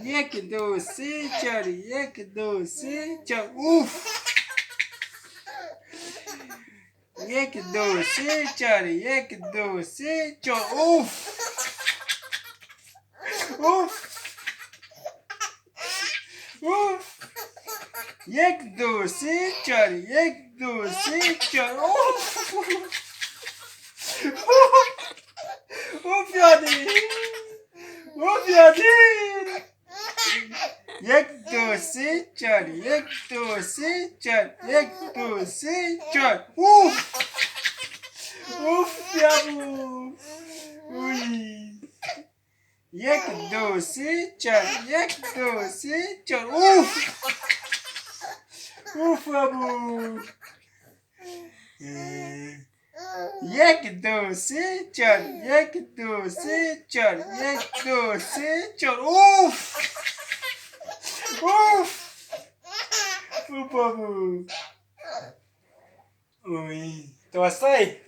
یک دو سه چهار یک دو سه چهار اوف یک دو سه چهار یک دو سه چهار اوف اوف اوف یک دو سه چهار یک دو سه چهار اوف اوف یادی اوف یادی یک دو سه چهار یک دو سه چهار یک دو سه چهار اوف اوف یابو اوی یک دو سه چهار یک دو سه چهار اوف اوف یابو یک دو سه چهار یک دو سه چهار یک دو سه چهار اوف اوف اوف بابو اوی تو هستی؟